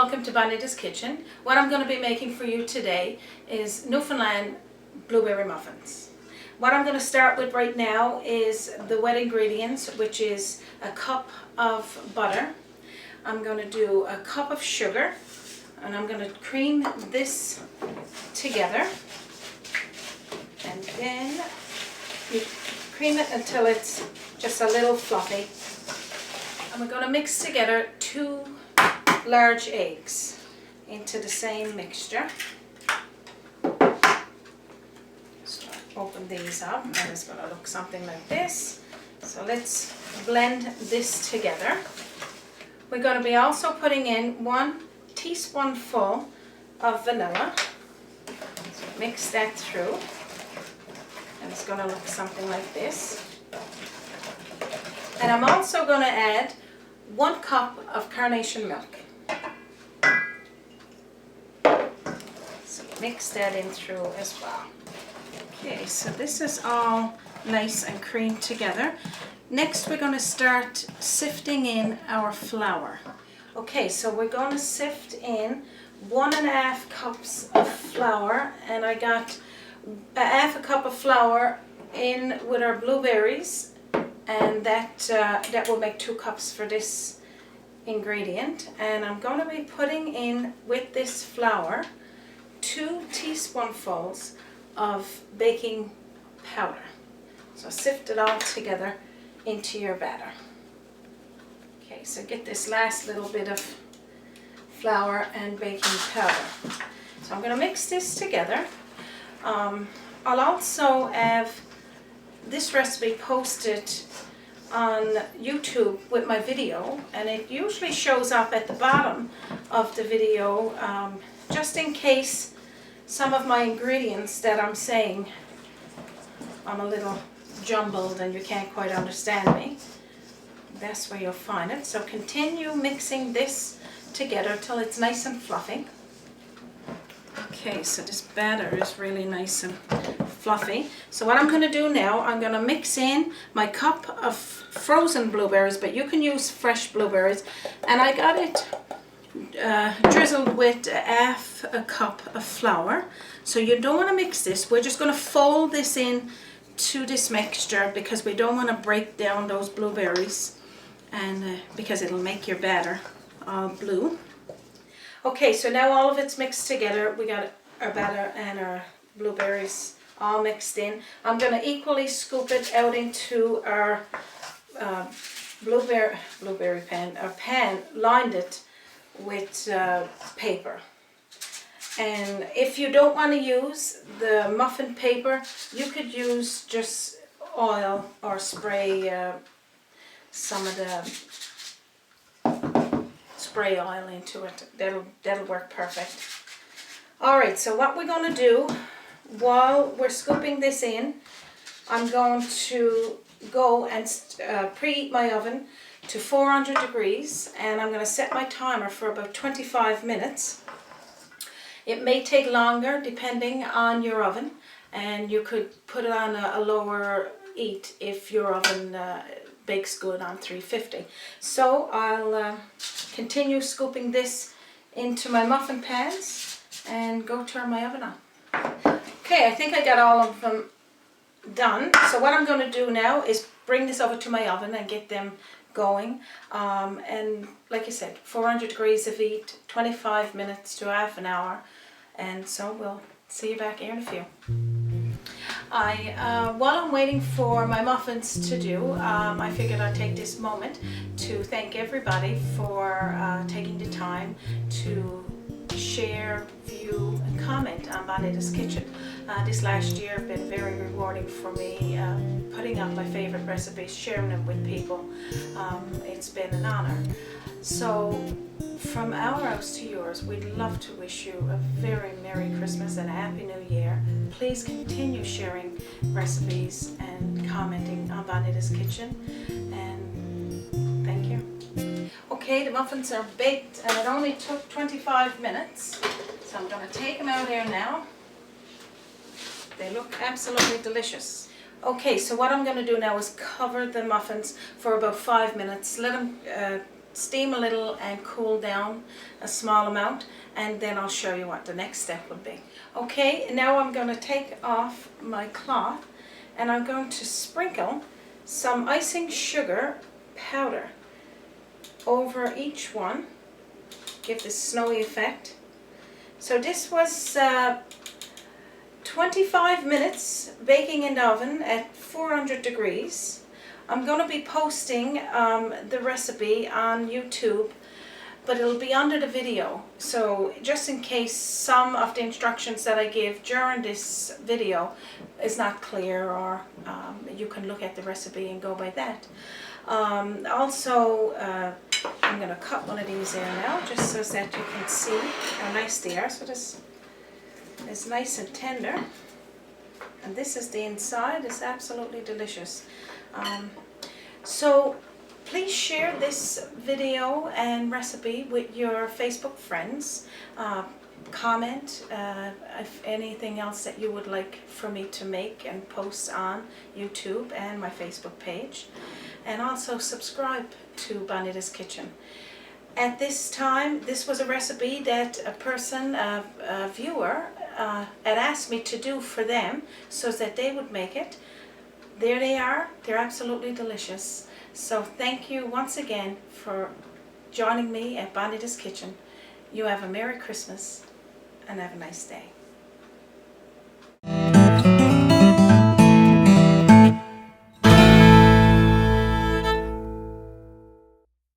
welcome to Bonita's Kitchen. What I'm going to be making for you today is Newfoundland Blueberry Muffins. What I'm going to start with right now is the wet ingredients, which is a cup of butter. I'm going to do a cup of sugar, and I'm going to cream this together. And then you cream it until it's just a little fluffy. And we're going to mix together 2 large eggs into the same mixture. So open these up, and it's going to look something like this. So let's blend this together. We're going to be also putting in 1 teaspoonful of vanilla. So mix that through, and it's going to look something like this. And I'm also going to add 1 cup of carnation milk. So mix that in through as well. Okay, so this is all nice and creamed together. Next we're going to start sifting in our flour. Okay, so we're going to sift in 1.5 cups of flour, and I got 1/2 cup of flour in with our blueberries, and that will make 2 cups for this ingredient. And I'm going to be putting in with this flour 2 teaspoonfuls of baking powder. So sift it all together into your batter. Okay, so get this last little bit of flour and baking powder. So I'm going to mix this together. I'll also have this recipe posted on YouTube with my video, and it usually shows up at the bottom of the video, just in case some of my ingredients that I'm saying I'm a little jumbled and you can't quite understand me. That's where you'll find it. So continue mixing this together till it's nice and fluffy. Okay, so this batter is really nice and fluffy. So what I'm going to do now, I'm going to mix in my cup of frozen blueberries, but you can use fresh blueberries, and I got it drizzled with 1/2 cup of flour. So you don't want to mix this. We're just going to fold this in to this mixture because we don't want to break down those blueberries, and because it'll make your batter all blue. Okay, so now all of it's mixed together. We got our batter and our blueberries all mixed in. I'm going to equally scoop it out into our blueberry pan. Our pan, lined it with paper. And if you don't want to use the muffin paper, you could use just oil or spray some of the spray oil into it. That'll work perfect. Alright, so what we're going to do while we're scooping this in, I'm going to go and preheat my oven to 400 degrees, and I'm going to set my timer for about 25 minutes. It may take longer depending on your oven, and you could put it on a lower heat if your oven bakes good on 350. So I'll continue scooping this into my muffin pans and go turn my oven on. Okay, I think I got all of them done. So what I'm going to do now is bring this over to my oven and get them going. And like I said, 400 degrees of heat, 25 minutes to half an hour. And so we'll see you back here in a few. While I'm waiting for my muffins to do, I figured I'd take this moment to thank everybody for taking the time to share, view, and comment on Bonita's Kitchen. This last year has been very rewarding for me, putting up my favorite recipes, sharing them with people. It's been an honor. So from our house to yours, we'd love to wish you a very Merry Christmas and a Happy New Year. Please continue sharing recipes and commenting on Bonita's Kitchen, and thank you. Okay, the muffins are baked, and it only took 25 minutes, so I'm going to take them out here now. They look absolutely delicious. Okay, so what I'm going to do now is cover the muffins for about 5 minutes. Let them steam a little and cool down a small amount, and then I'll show you what the next step would be. Okay, now I'm going to take off my cloth and I'm going to sprinkle some icing sugar powder over each one, give this snowy effect. So this was 25 minutes baking in the oven at 400 degrees. I'm going to be posting the recipe on YouTube, but it'll be under the video. So just in case some of the instructions that I give during this video is not clear, or you can look at the recipe and go by that. Also, I'm going to cut one of these here now, just so that you can see how nice they are. So this is nice and tender, and this is the inside. It's absolutely delicious. So please share this video and recipe with your Facebook friends. Comment if anything else that you would like for me to make and post on YouTube and my Facebook page. And also subscribe to Bonita's Kitchen. At this time, this was a recipe that a person, a viewer, had asked me to do for them so that they would make it. There they are. They're absolutely delicious. So thank you once again for joining me at Bonita's Kitchen. You have a Merry Christmas and have a nice day.